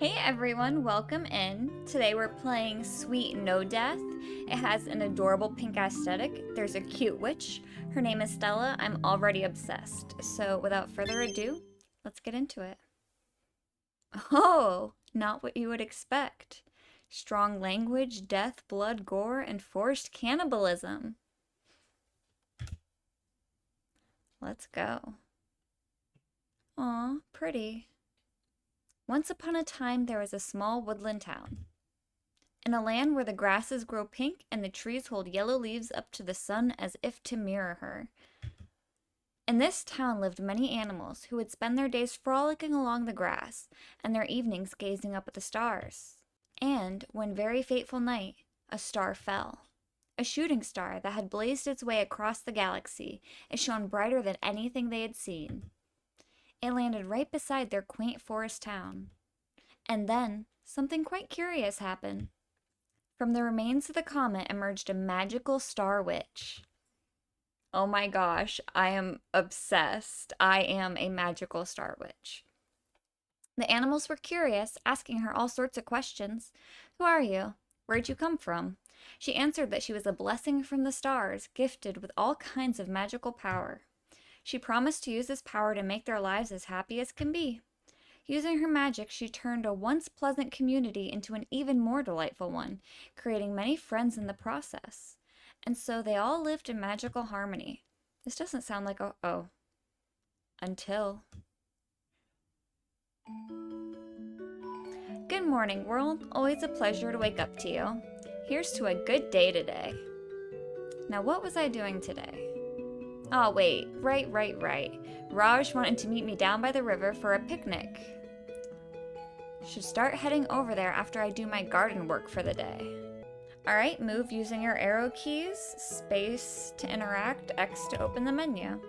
Hey everyone, welcome in. Today we're playing Sweet No Death. It has an adorable pink aesthetic. There's a cute witch. Her name is Stella. I'm already obsessed. So without further ado, let's get into it. Oh, not what you would expect. Strong language, death, blood, gore, and forced cannibalism. Let's go. Aw, pretty. Once upon a time, there was a small woodland town. In a land where the grasses grow pink and the trees hold yellow leaves up to the sun as if to mirror her. In this town lived many animals who would spend their days frolicking along the grass and their evenings gazing up at the stars. And, one very fateful night, a star fell. A shooting star that had blazed its way across the galaxy. It shone brighter than anything they had seen. It landed right beside their quaint forest town. And then, something quite curious happened. From the remains of the comet emerged a magical star witch. Oh my gosh, I am obsessed. I am a magical star witch. The animals were curious, asking her all sorts of questions. Who are you? Where'd you come from? She answered that she was a blessing from the stars, gifted with all kinds of magical power. She promised to use this power to make their lives as happy as can be. Using her magic, she turned a once pleasant community into an even more delightful one, creating many friends in the process. And so they all lived in magical harmony. This doesn't sound like oh. Until. Good morning, world. Always a pleasure to wake up to you. Here's to a good day today. Now, what was I doing today? Oh, wait. Right. Raj wanted to meet me down by the river for a picnic. Should start heading over there after I do my garden work for the day. Alright, move using your arrow keys, space to interact, X to open the menu.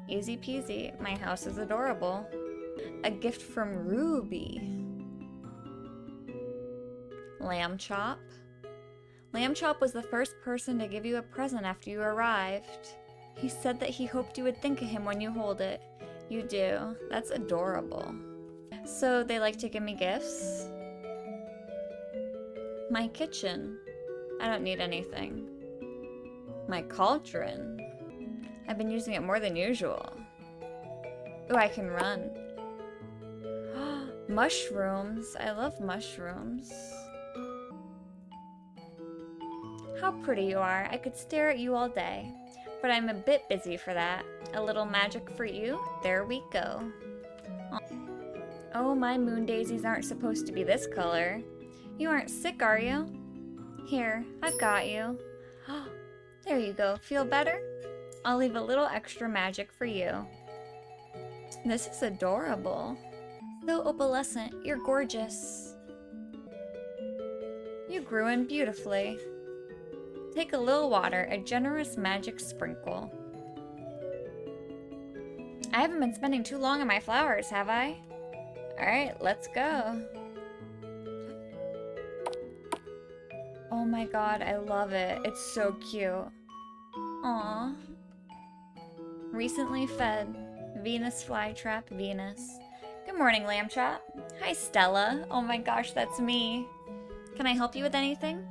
Easy peasy. My house is adorable. A gift from Ruby. LAMBCHOP. LAMBCHOP was the first person to give you a present after you arrived. He said that he hoped you would think of him when you hold it. You do. That's adorable. So they like to give me gifts? My kitchen. I don't need anything. My cauldron. I've been using it more than usual. Ooh, I can run. Mushrooms. I love mushrooms. How pretty you are. I could stare at you all day. But I'm a bit busy for that. A little magic for you. There we go. Oh, my moon daisies aren't supposed to be this color. You aren't sick, are you? Here, I've got you. There you go. Feel better? I'll leave a little extra magic for you. This is adorable. So opalescent. You're gorgeous. You grew in beautifully. Take a little water, a generous magic sprinkle. I haven't been spending too long on my flowers, have I? Alright, let's go. Oh my god, I love it. It's so cute. Aww. Recently fed. Venus flytrap, Venus. Good morning, LAMBCHOP. Hi, Stella. Oh my gosh, that's me. Can I help you with anything?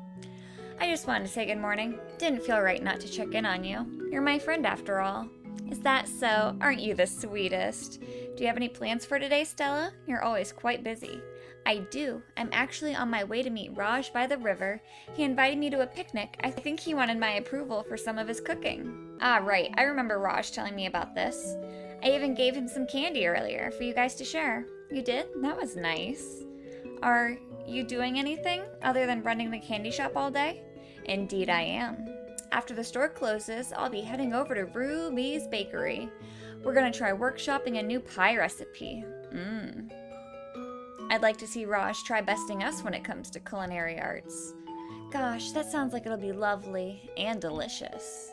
I just wanted to say good morning. Didn't feel right not to check in on you. You're my friend after all. Is that so? Aren't you the sweetest? Do you have any plans for today, Stella? You're always quite busy. I do. I'm actually on my way to meet Raj by the river. He invited me to a picnic. I think he wanted my approval for some of his cooking. Ah, right. I remember Raj telling me about this. I even gave him some candy earlier for you guys to share. You did? That was nice. Are you doing anything other than running the candy shop all day? Indeed I am. After the store closes, I'll be heading over to Ruby's Bakery. We're gonna try workshopping a new pie recipe. I'd like to see Raj try besting us when it comes to culinary arts. Gosh, that sounds like it'll be lovely and delicious.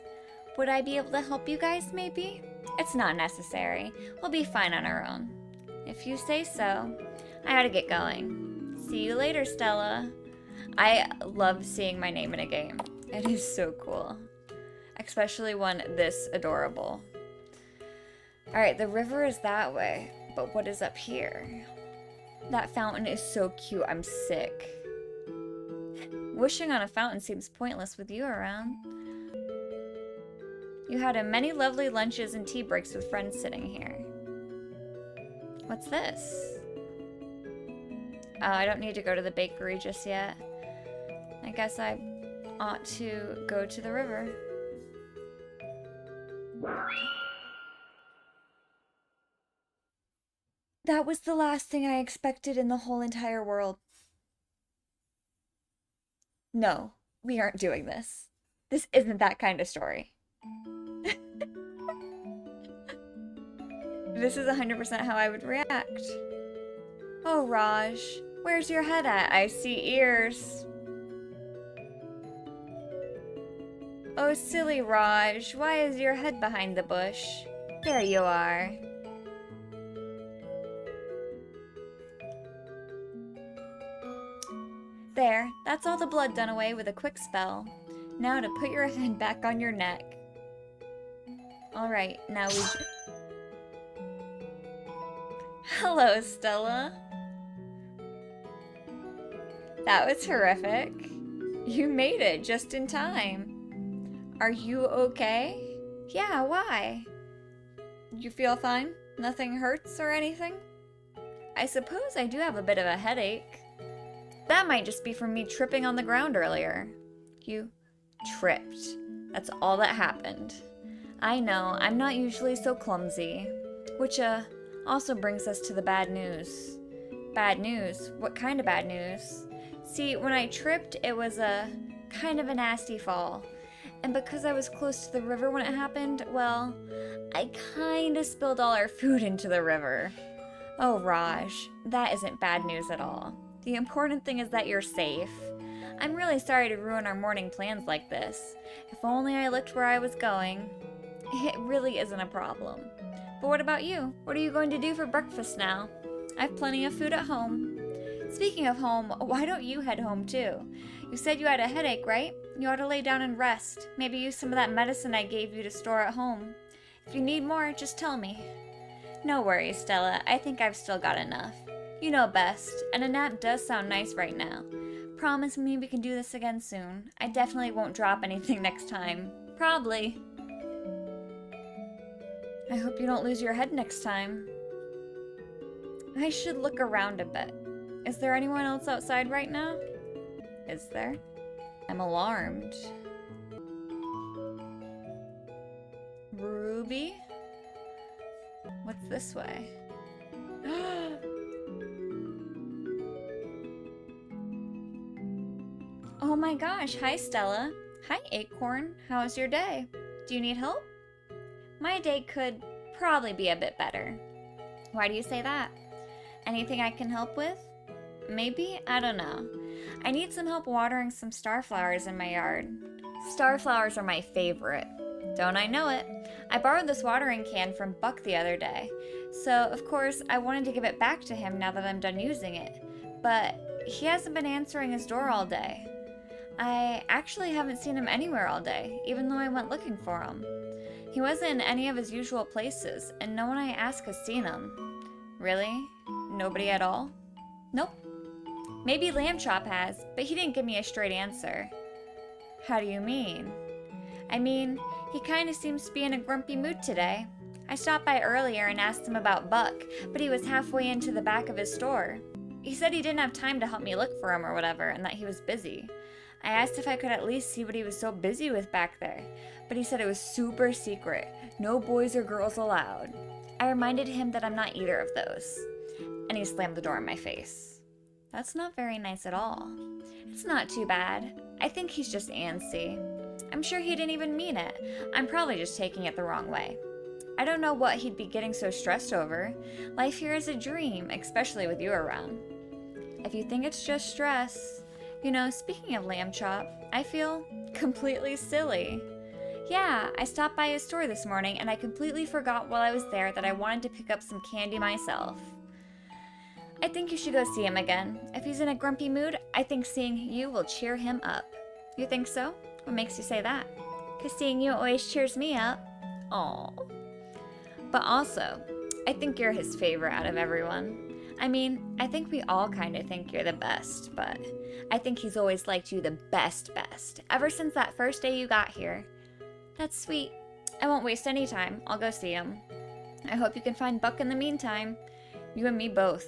Would I be able to help you guys, maybe? It's not necessary. We'll be fine on our own. If you say so. I gotta get going. See you later, Stella. I love seeing my name in a game. It is so cool. Especially one this adorable. Alright, the river is that way. But what is up here? That fountain is so cute, I'm sick. Wishing on a fountain seems pointless with you around. You had many lovely lunches and tea breaks with friends sitting here. What's this? Oh, I don't need to go to the bakery just yet. I guess I ought to go to the river. That was the last thing I expected in the whole entire world. No, we aren't doing this. This isn't that kind of story. This is 100% how I would react. Oh, Raj, where's your head at? I see ears. Oh, silly Raj, why is your head behind the bush? There you are. There, that's all the blood done away with a quick spell. Now to put your head back on your neck. Alright, now we... Hello, Stella. That was horrific. You made it just in time. Are you okay? Yeah, why? You feel fine? Nothing hurts or anything? I suppose I do have a bit of a headache. That might just be from me tripping on the ground earlier. You tripped. That's all that happened. I know, I'm not usually so clumsy. Which, also brings us to the bad news. Bad news? What kind of bad news? See, when I tripped, it was a kind of a nasty fall. And because I was close to the river when it happened, well, I kinda spilled all our food into the river. Oh, Raj, that isn't bad news at all. The important thing is that you're safe. I'm really sorry to ruin our morning plans like this. If only I looked where I was going. It really isn't a problem. But what about you? What are you going to do for breakfast now? I have plenty of food at home. Speaking of home, why don't you head home too? You said you had a headache, right? You ought to lay down and rest. Maybe use some of that medicine I gave you to store at home. If you need more, just tell me. No worries, Stella. I think I've still got enough. You know best, and a nap does sound nice right now. Promise me we can do this again soon. I definitely won't drop anything next time. Probably. I hope you don't lose your head next time. I should look around a bit. Is there anyone else outside right now? Is there? I'm alarmed. Ruby? What's this way? Oh my gosh, hi Stella. Hi Acorn, how was your day? Do you need help? My day could probably be a bit better. Why do you say that? Anything I can help with? Maybe? I don't know. I need some help watering some starflowers in my yard. Starflowers are my favorite. Don't I know it? I borrowed this watering can from Buck the other day. So, of course, I wanted to give it back to him now that I'm done using it. But he hasn't been answering his door all day. I actually haven't seen him anywhere all day, even though I went looking for him. He wasn't in any of his usual places, and no one I asked has seen him. Really? Nobody at all? Nope. Maybe LAMBCHOP has, but he didn't give me a straight answer. How do you mean? I mean, he kinda seems to be in a grumpy mood today. I stopped by earlier and asked him about Buck, but he was halfway into the back of his store. He said he didn't have time to help me look for him or whatever, and that he was busy. I asked if I could at least see what he was so busy with back there, but he said it was super secret, no boys or girls allowed. I reminded him that I'm not either of those, and he slammed the door in my face. That's not very nice at all. It's not too bad. I think he's just antsy. I'm sure he didn't even mean it. I'm probably just taking it the wrong way. I don't know what he'd be getting so stressed over. Life here is a dream, especially with you around. If you think it's just stress... You know, speaking of LAMBCHOP, I feel completely silly. Yeah, I stopped by his store this morning and I completely forgot while I was there that I wanted to pick up some candy myself. I think you should go see him again. If he's in a grumpy mood, I think seeing you will cheer him up. You think so? What makes you say that? 'Cause seeing you always cheers me up. Aww. But also, I think you're his favorite out of everyone. I mean, I think we all kind of think you're the best, but I think he's always liked you the best, ever since that first day you got here. That's sweet. I won't waste any time. I'll go see him. I hope you can find Buck in the meantime. You and me both.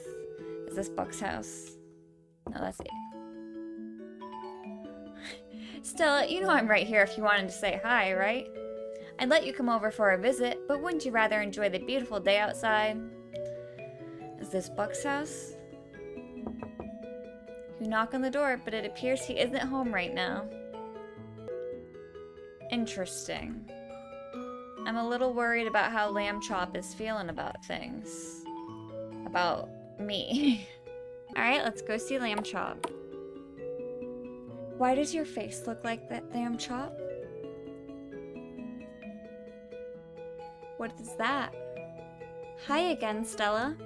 Is this Buck's house? No, that's it. Stella, you know I'm right here if you wanted to say hi, right? I'd let you come over for a visit, but wouldn't you rather enjoy the beautiful day outside? Is this Buck's house? You knock on the door, but it appears he isn't home right now. Interesting. I'm a little worried about how LAMBCHOP is feeling about things. About me. Alright, let's go see LAMBCHOP. Why does your face look like that, LAMBCHOP? What is that? Hi again, Stella.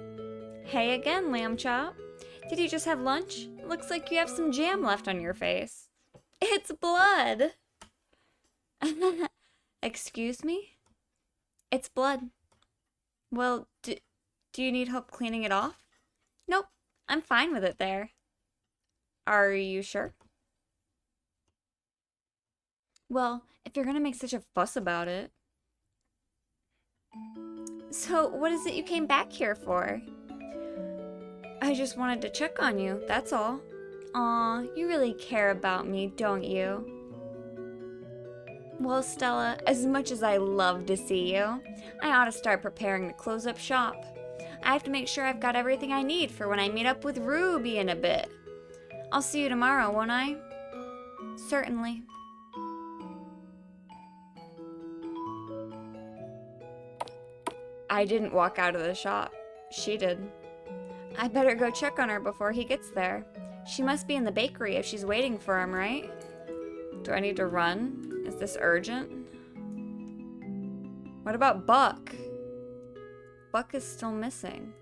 Hey again, LAMBCHOP. Did you just have lunch? It looks like you have some jam left on your face. It's blood! Excuse me? It's blood. Well, do you need help cleaning it off? Nope, I'm fine with it there. Are you sure? Well, if you're gonna make such a fuss about it. So, what is it you came back here for? I just wanted to check on you, that's all. Aw, you really care about me, don't you? Well, Stella, as much as I love to see you, I ought to start preparing to close up shop. I have to make sure I've got everything I need for when I meet up with Ruby in a bit. I'll see you tomorrow, won't I? Certainly. I didn't walk out of the shop. She did. I better go check on her before he gets there. She must be in the bakery if she's waiting for him, right? Do I need to run? Is this urgent? What about Buck? Buck is still missing.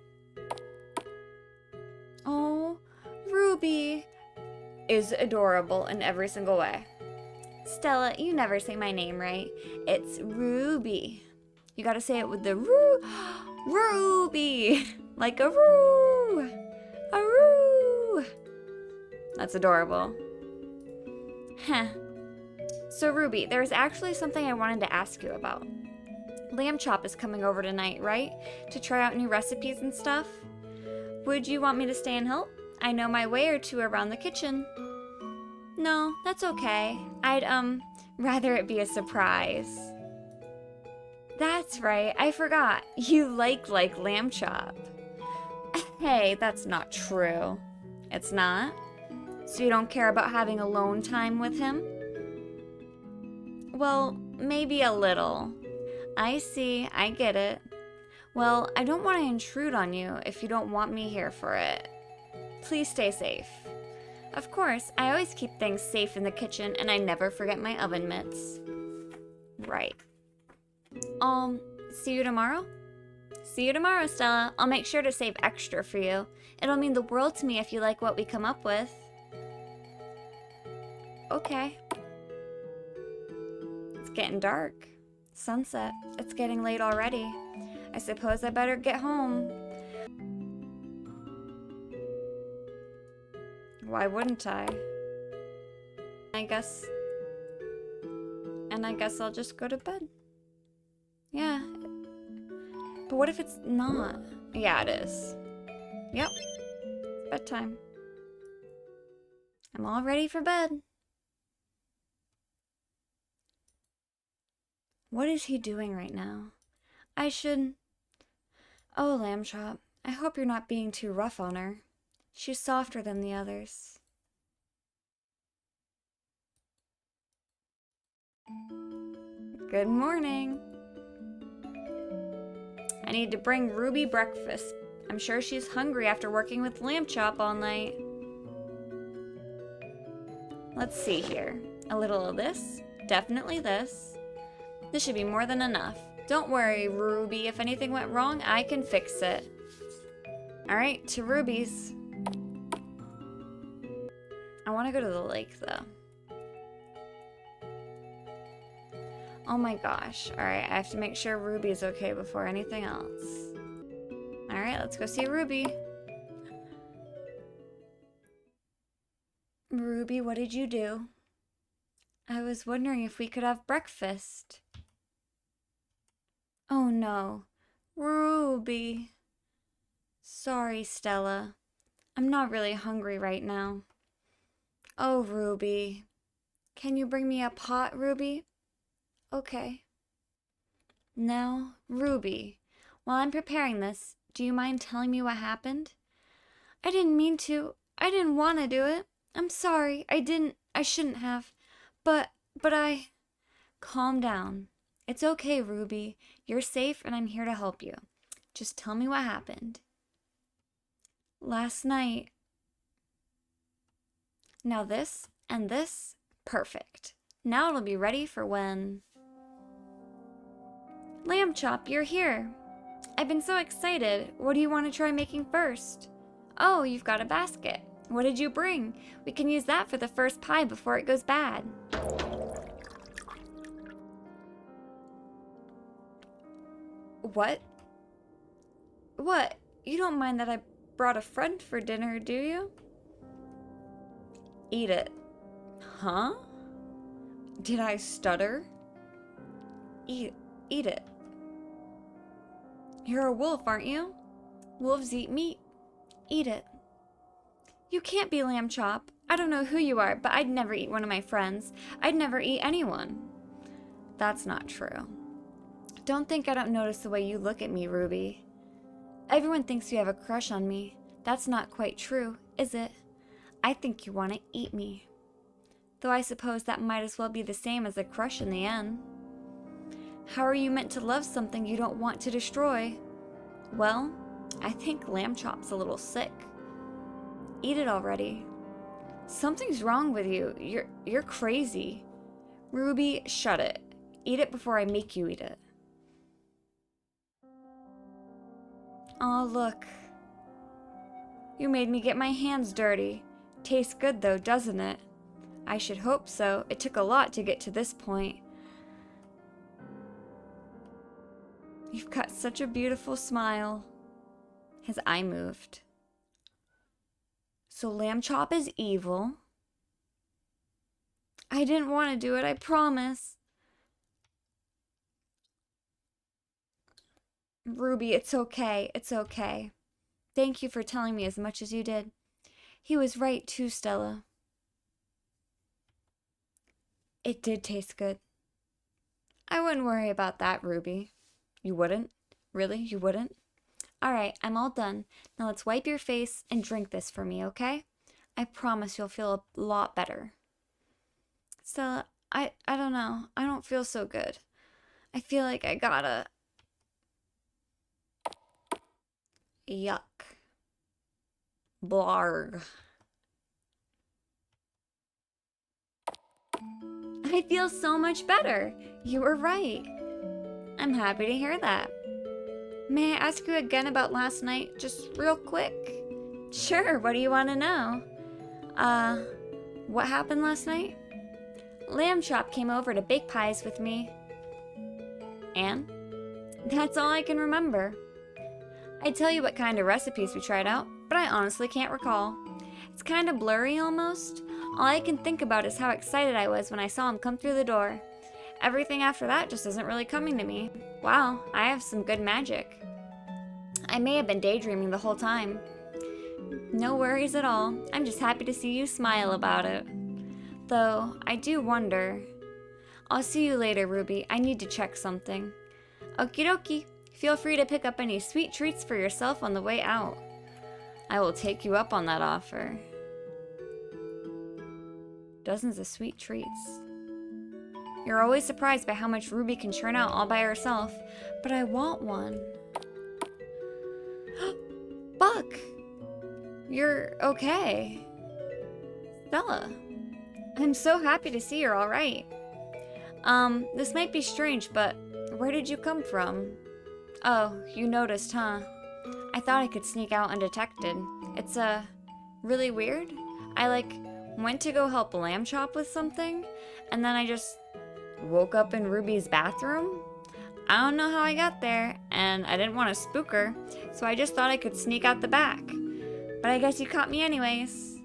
Oh, Ruby is adorable in every single way. Stella, you never say my name right. It's Ruby. You gotta say it with the Ruby, like a roo, a roo. That's adorable. Heh. So Ruby, there's actually something I wanted to ask you about. LAMBCHOP is coming over tonight, right? To try out new recipes and stuff. Would you want me to stay and help? I know my way or two around the kitchen. No, that's okay. I'd, rather it be a surprise. That's right, I forgot. You like LAMBCHOP. Hey, that's not true. It's not? So you don't care about having alone time with him? Well, maybe a little. I see, I get it. Well, I don't want to intrude on you if you don't want me here for it. Please stay safe. Of course, I always keep things safe in the kitchen and I never forget my oven mitts. Right. See you tomorrow? See you tomorrow, Stella. I'll make sure to save extra for you. It'll mean the world to me if you like what we come up with. Okay. It's getting dark. Sunset. It's getting late already. I suppose I better get home. Why wouldn't I? I guess I'll just go to bed. Yeah. But what if it's not? Yeah, it is. Yep. It's bedtime. I'm all ready for bed. What is he doing right now? I should... Oh, LAMBCHOP, I hope you're not being too rough on her. She's softer than the others. Good morning. I need to bring Ruby breakfast. I'm sure she's hungry after working with LAMBCHOP all night. Let's see here. A little of this. Definitely this. This should be more than enough. Don't worry, Ruby. If anything went wrong, I can fix it. Alright, to Ruby's. I want to go to the lake, though. Oh my gosh. Alright, I have to make sure Ruby's okay before anything else. Alright, let's go see Ruby. Ruby, what did you do? I was wondering if we could have breakfast. Oh no. Ruby. Sorry, Stella. I'm not really hungry right now. Oh, Ruby. Can you bring me a pot, Ruby? Okay. Now, Ruby, while I'm preparing this, do you mind telling me what happened? I didn't mean to. I didn't want to do it. I'm sorry. I shouldn't have. But I... Calm down. It's okay, Ruby. You're safe and I'm here to help you. Just tell me what happened. Last night. Now this and this, perfect. Now it'll be ready for when... LAMBCHOP, you're here. I've been so excited. What do you want to try making first? Oh, you've got a basket. What did you bring? We can use that for the first pie before it goes bad. What? What? You don't mind that I brought a friend for dinner, do you? Eat it. Huh? Did I stutter? Eat it. You're a wolf, aren't you? Wolves eat meat. Eat it. You can't be LAMBCHOP. I don't know who you are, but I'd never eat one of my friends. I'd never eat anyone. That's not true. Don't think I don't notice the way you look at me, Ruby. Everyone thinks you have a crush on me. That's not quite true, is it? I think you want to eat me. Though I suppose that might as well be the same as a crush in the end. How are you meant to love something you don't want to destroy? Well, I think LAMBCHOP's a little sick. Eat it already. Something's wrong with you. You're crazy. Ruby, shut it. Eat it before I make you eat it. Aw, look. You made me get my hands dirty. Tastes good though, doesn't it? I should hope so. It took a lot to get to this point. You've got such a beautiful smile. His eye moved. So LAMBCHOP is evil. I didn't want to do it, I promise. Ruby, it's okay. It's okay. Thank you for telling me as much as you did. He was right too, Stella. It did taste good. I wouldn't worry about that, Ruby. You wouldn't? Really? You wouldn't? Alright, I'm all done. Now let's wipe your face and drink this for me, okay? I promise you'll feel a lot better. Stella, I don't know. I don't feel so good. I feel like I gotta... Yuck. Blarg. I feel so much better. You were right. I'm happy to hear that. May I ask you again about last night, just real quick? Sure, what do you want to know? What happened last night? LAMBCHOP came over to bake pies with me. And? That's all I can remember. I'd tell you what kind of recipes we tried out, but I honestly can't recall. It's kind of blurry almost. All I can think about is how excited I was when I saw him come through the door. Everything after that just isn't really coming to me. Wow, I have some good magic. I may have been daydreaming the whole time. No worries at all. I'm just happy to see you smile about it. Though, I do wonder. I'll see you later, Ruby. I need to check something. Okie dokie. Feel free to pick up any sweet treats for yourself on the way out. I will take you up on that offer. Dozens of sweet treats. You're always surprised by how much Ruby can churn out all by herself, but I want one. Buck! You're okay. Stella. I'm so happy to see you're alright. This might be strange, but where did you come from? Oh, you noticed, huh? I thought I could sneak out undetected. It's, really weird. I, went to go help LAMBCHOP with something, and then I just woke up in Ruby's bathroom. I don't know how I got there, and I didn't want to spook her, so I just thought I could sneak out the back. But I guess you caught me anyways.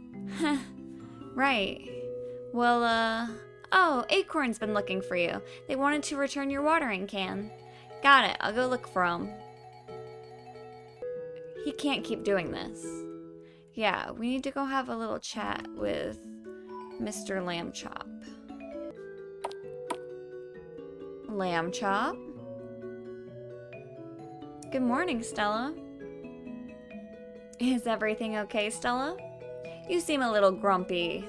Right. Well, oh, Acorn's been looking for you. They wanted to return your watering can. Got it, I'll go look for him. He can't keep doing this. Yeah, we need to go have a little chat with Mr. LAMBCHOP. LAMBCHOP? Good morning, Stella. Is everything okay, Stella? You seem a little grumpy.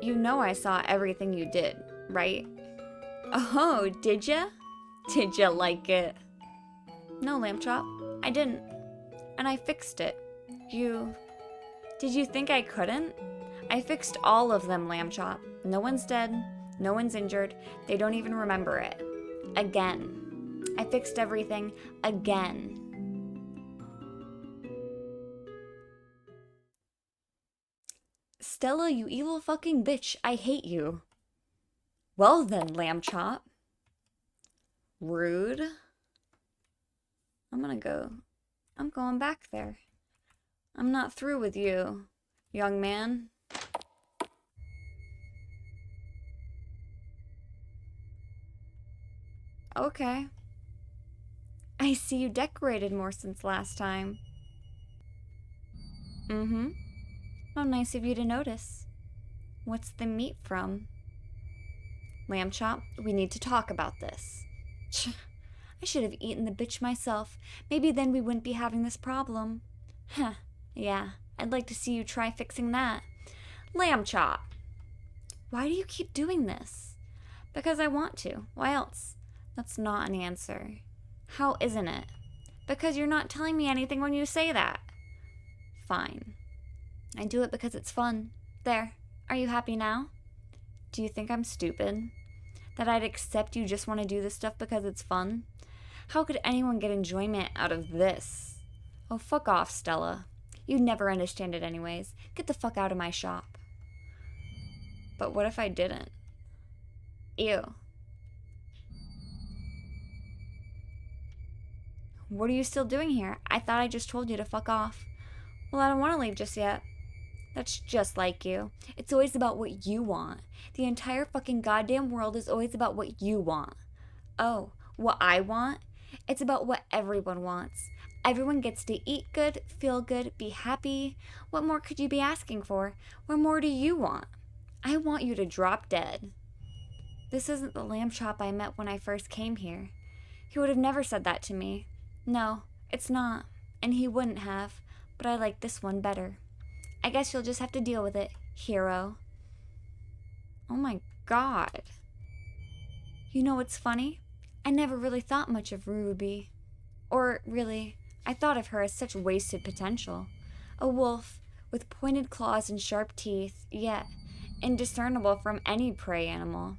You know I saw everything you did, right? Oh, did ya? Did ya like it? No, LAMBCHOP, I didn't. And I fixed it. Did you think I couldn't? I fixed all of them, LAMBCHOP. No one's dead. No one's injured. They don't even remember it. Again. I fixed everything again. Stella, you evil fucking bitch. I hate you. Well then, LAMBCHOP. Rude. I'm going back there. I'm not through with you, young man. Okay. I see you decorated more since last time. Mm-hmm. How nice of you to notice. What's the meat from? LAMBCHOP, we need to talk about this. I should have eaten the bitch myself. Maybe then we wouldn't be having this problem. Huh. Yeah, I'd like to see you try fixing that. LAMBCHOP. Why do you keep doing this? Because I want to. Why else? That's not an answer. How isn't it? Because you're not telling me anything when you say that. Fine. I do it because it's fun. There. Are you happy now? Do you think I'm stupid? That I'd accept you just want to do this stuff because it's fun? How could anyone get enjoyment out of this? Oh, fuck off, Stella. You'd never understand it anyways. Get the fuck out of my shop. But what if I didn't? Ew. What are you still doing here? I thought I just told you to fuck off. Well, I don't want to leave just yet. That's just like you. It's always about what you want. The entire fucking goddamn world is always about what you want. Oh, what I want? It's about what everyone wants. Everyone gets to eat good, feel good, be happy. What more could you be asking for? What more do you want? I want you to drop dead. This isn't the LAMBCHOP I met when I first came here. He would have never said that to me. No, it's not. And he wouldn't have. But I like this one better. I guess you'll just have to deal with it, hero. Oh my god. You know what's funny? I never really thought much of Ruby. Or, really, I thought of her as such wasted potential. A wolf with pointed claws and sharp teeth, yet indiscernible from any prey animal.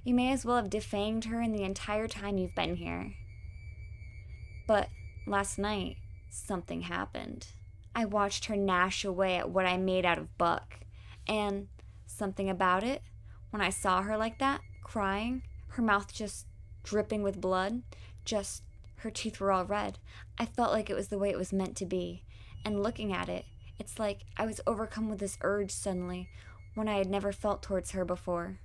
You may as well have defanged her in the entire time you've been here. But last night, something happened. I watched her gnash away at what I made out of Buck. And something about it, when I saw her like that, crying, her mouth just dripping with blood, her teeth were all red. I felt like it was the way it was meant to be. And looking at it, it's like I was overcome with this urge suddenly, when I had never felt towards her before.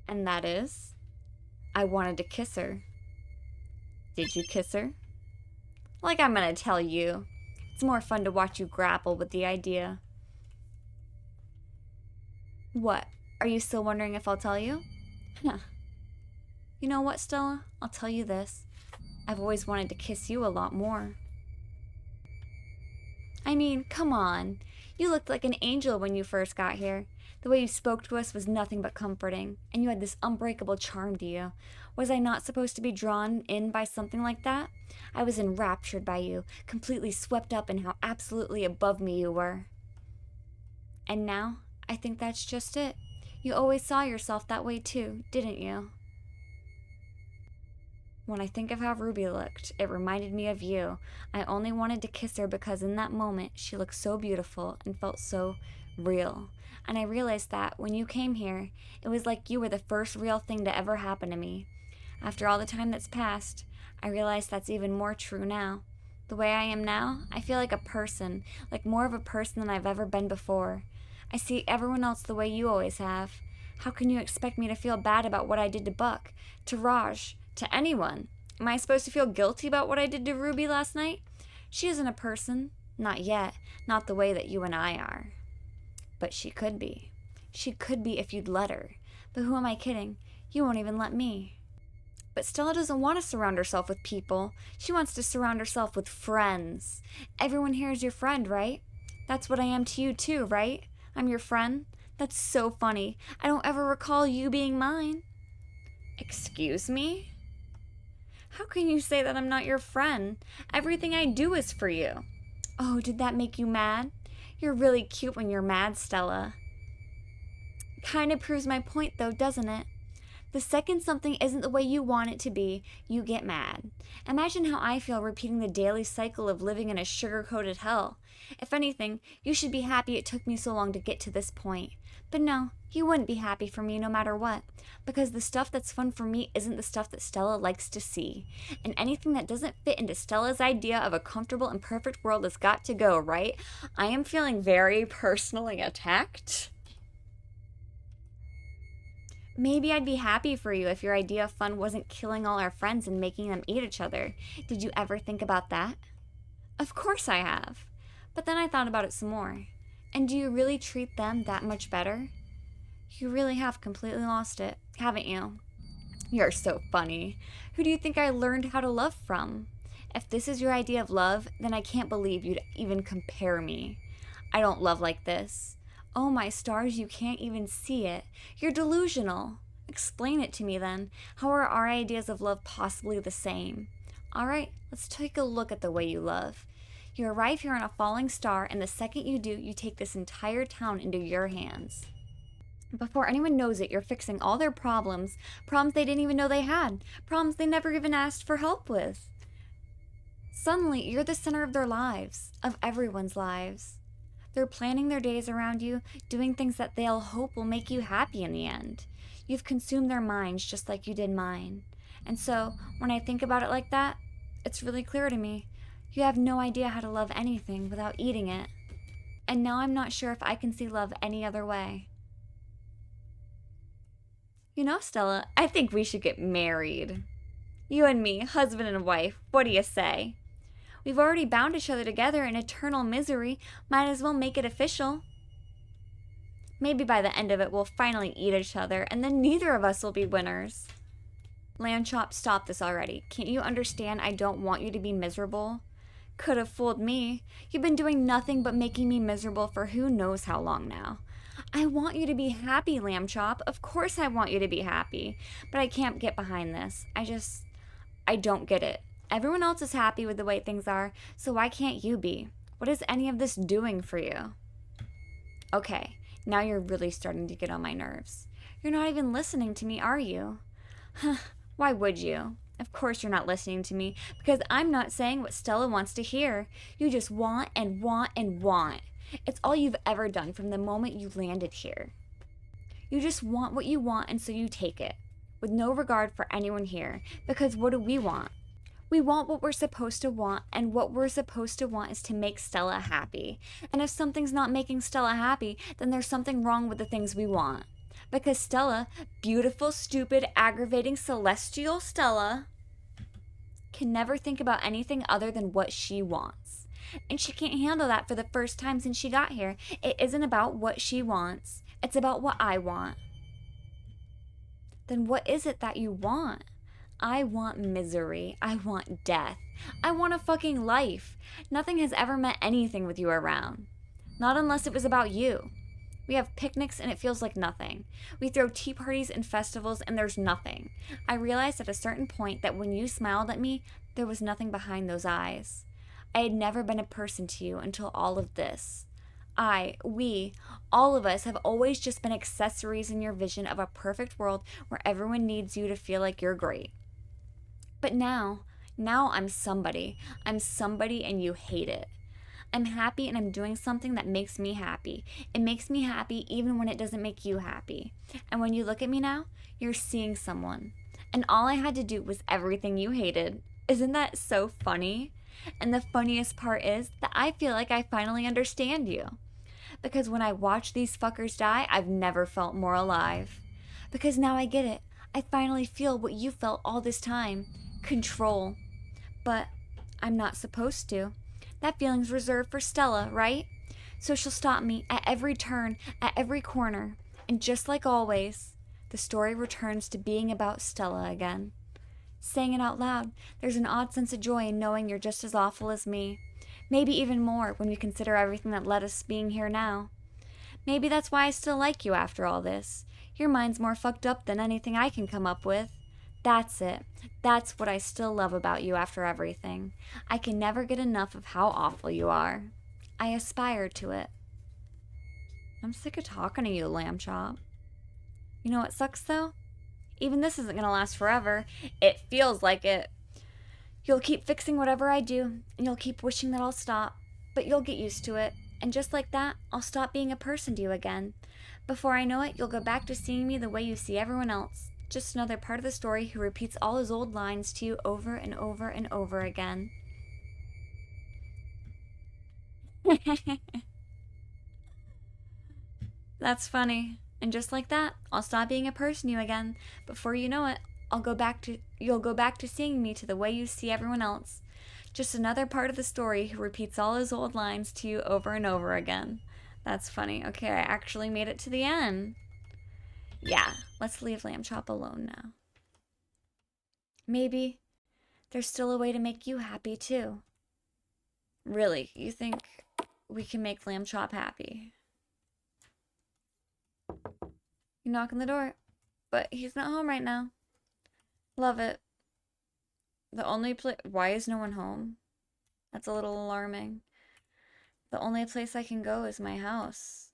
And that is, I wanted to kiss her. Did you kiss her? Like I'm gonna tell you. It's more fun to watch you grapple with the idea. What? Are you still wondering if I'll tell you? Huh. You know what, Stella? I'll tell you this. I've always wanted to kiss you a lot more. I mean, come on. You looked like an angel when you first got here. The way you spoke to us was nothing but comforting, and you had this unbreakable charm to you. Was I not supposed to be drawn in by something like that? I was enraptured by you, completely swept up in how absolutely above me you were. And now, I think that's just it. You always saw yourself that way too, didn't you? When I think of how Ruby looked, it reminded me of you. I only wanted to kiss her because in that moment, she looked so beautiful and felt so real. And I realized that when you came here, it was like you were the first real thing to ever happen to me. After all the time that's passed, I realize that's even more true now. The way I am now, I feel like a person, like more of a person than I've ever been before. I see everyone else the way you always have. How can you expect me to feel bad about what I did to Buck, to Raj, to anyone? Am I supposed to feel guilty about what I did to Ruby last night? She isn't a person. Not yet. Not the way that you and I are. But she could be. She could be if you'd let her. But who am I kidding? You won't even let me. But Stella doesn't want to surround herself with people. She wants to surround herself with friends. Everyone here is your friend, right? That's what I am to you too, right? I'm your friend? That's so funny. I don't ever recall you being mine. Excuse me? How can you say that I'm not your friend? Everything I do is for you. Oh, did that make you mad? You're really cute when you're mad, Stella. Kind of proves my point though, doesn't it? The second something isn't the way you want it to be, you get mad. Imagine how I feel repeating the daily cycle of living in a sugar-coated hell. If anything, you should be happy it took me so long to get to this point. But no, you wouldn't be happy for me no matter what. Because the stuff that's fun for me isn't the stuff that Stella likes to see. And anything that doesn't fit into Stella's idea of a comfortable and perfect world has got to go, right? I am feeling very personally attacked. Maybe I'd be happy for you if your idea of fun wasn't killing all our friends and making them eat each other. Did you ever think about that? Of course I have. But then I thought about it some more. And do you really treat them that much better? You really have completely lost it, haven't you? You're so funny. Who do you think I learned how to love from? If this is your idea of love, then I can't believe you'd even compare me. I don't love like this. Oh my stars, you can't even see it. You're delusional. Explain it to me then. How are our ideas of love possibly the same? Alright, let's take a look at the way you love. You arrive here on a falling star, and the second you do, you take this entire town into your hands. Before anyone knows it, you're fixing all their problems they didn't even know they had, problems they never even asked for help with. Suddenly, you're the center of their lives, of everyone's lives. They're planning their days around you, doing things that they'll hope will make you happy in the end. You've consumed their minds just like you did mine. And so, when I think about it like that, it's really clear to me. You have no idea how to love anything without eating it. And now I'm not sure if I can see love any other way. You know, Stella, I think we should get married. You and me, husband and wife, what do you say? We've already bound each other together in eternal misery. Might as well make it official. Maybe by the end of it, we'll finally eat each other, and then neither of us will be winners. LAMBCHOP, stop this already. Can't you understand I don't want you to be miserable? Could have fooled me. You've been doing nothing but making me miserable for who knows how long now. I want you to be happy, LAMBCHOP. Of course I want you to be happy. But I can't get behind this. I don't get it. Everyone else is happy with the way things are, so why can't you be? What is any of this doing for you? Okay, now you're really starting to get on my nerves. You're not even listening to me, are you? Huh, why would you? Of course you're not listening to me, because I'm not saying what Stella wants to hear. You just want and want and want. It's all you've ever done from the moment you landed here. You just want what you want, and so you take it, with no regard for anyone here, because what do we want? We want what we're supposed to want, and what we're supposed to want is to make Stella happy. And if something's not making Stella happy, then there's something wrong with the things we want. Because Stella, beautiful, stupid, aggravating, celestial Stella, can never think about anything other than what she wants. And she can't handle that for the first time since she got here. It isn't about what she wants. It's about what I want. Then what is it that you want? I want misery. I want death. I want a fucking life. Nothing has ever meant anything with you around. Not unless it was about you. We have picnics and it feels like nothing. We throw tea parties and festivals and there's nothing. I realized at a certain point that when you smiled at me, there was nothing behind those eyes. I had never been a person to you until all of this. We, all of us have always just been accessories in your vision of a perfect world where everyone needs you to feel like you're great. But now I'm somebody. I'm somebody and you hate it. I'm happy and I'm doing something that makes me happy. It makes me happy even when it doesn't make you happy. And when you look at me now, you're seeing someone. And all I had to do was everything you hated. Isn't that so funny? And the funniest part is that I feel like I finally understand you. Because when I watch these fuckers die, I've never felt more alive. Because now I get it. I finally feel what you felt all this time. Control. But I'm not supposed to. That feeling's reserved for Stella, right? So she'll stop me at every turn, at every corner. And just like always, the story returns to being about Stella again. Saying it out loud, there's an odd sense of joy in knowing you're just as awful as me. Maybe even more when you consider everything that led us being here now. Maybe that's why I still like you after all this. Your mind's more fucked up than anything I can come up with. That's it. That's what I still love about you after everything. I can never get enough of how awful you are. I aspire to it. I'm sick of talking to you, LAMBCHOP. You know what sucks though? Even this isn't gonna last forever. It feels like it. You'll keep fixing whatever I do, and you'll keep wishing that I'll stop. But you'll get used to it. And just like that, I'll stop being a person to you again. Before I know it, you'll go back to seeing me the way you see everyone else. Just another part of the story who repeats all his old lines to you over and over and over again. That's funny. And just like that, I'll stop being a person to you again. Before you know it, you'll go back to seeing me to the way you see everyone else. Just another part of the story who repeats all his old lines to you over and over again. That's funny. Okay, I actually made it to the end. Yeah, let's leave LAMBCHOP alone now. Maybe there's still a way to make you happy too. Really, you think we can make LAMBCHOP happy? You knock on the door, but he's not home right now. Love it. The only place... Why is no one home? That's a little alarming. The only place I can go is my house.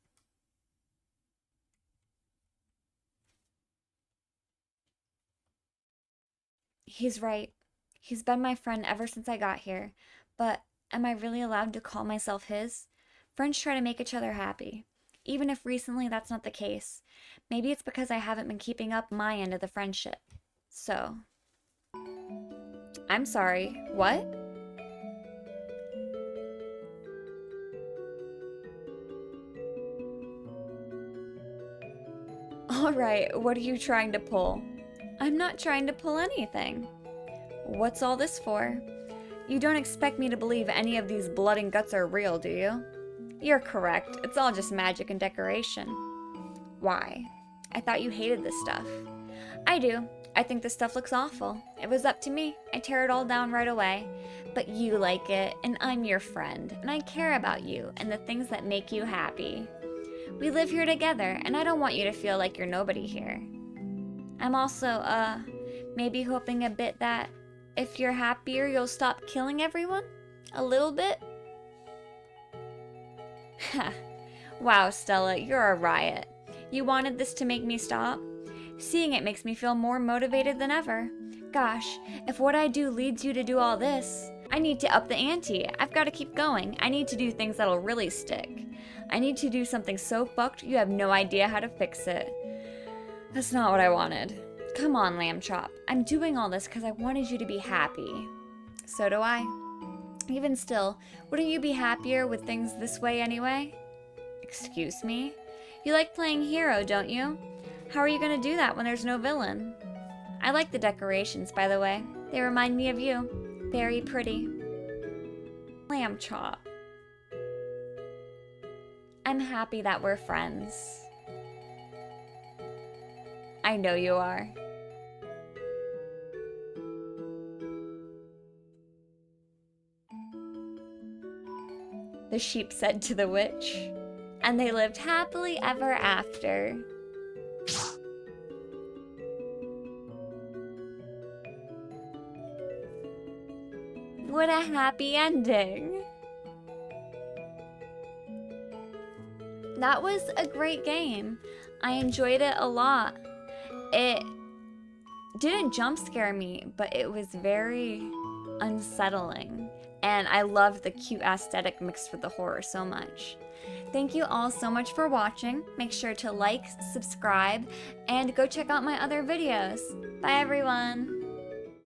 He's right. He's been my friend ever since I got here. But am I really allowed to call myself his? Friends try to make each other happy. Even if recently that's not the case. Maybe it's because I haven't been keeping up my end of the friendship. So... I'm sorry. What? Alright, what are you trying to pull? I'm not trying to pull anything. What's all this for? You don't expect me to believe any of these blood and guts are real, do you? You're correct. It's all just magic and decoration. Why? I thought you hated this stuff. I do. I think this stuff looks awful. If it was up to me, I'd tear it all down right away. But you like it, and I'm your friend, and I care about you and the things that make you happy. We live here together, and I don't want you to feel like you're nobody here. I'm also, maybe hoping a bit that if you're happier, you'll stop killing everyone? A little bit? Ha. Wow, Stella, you're a riot. You wanted this to make me stop? Seeing it makes me feel more motivated than ever. Gosh, if what I do leads you to do all this, I need to up the ante. I've got to keep going. I need to do things that'll really stick. I need to do something so fucked you have no idea how to fix it. That's not what I wanted. Come on, LAMBCHOP. I'm doing all this because I wanted you to be happy. So do I. Even still, wouldn't you be happier with things this way anyway? Excuse me? You like playing hero, don't you? How are you gonna do that when there's no villain? I like the decorations, by the way. They remind me of you. Very pretty. LAMBCHOP. I'm happy that we're friends. I know you are. The sheep said to the witch, and they lived happily ever after. What a happy ending. That was a great game. I enjoyed it a lot. It didn't jump scare me, but it was very unsettling. And I loved the cute aesthetic mixed with the horror so much. Thank you all so much for watching. Make sure to like, subscribe, and go check out my other videos. Bye everyone!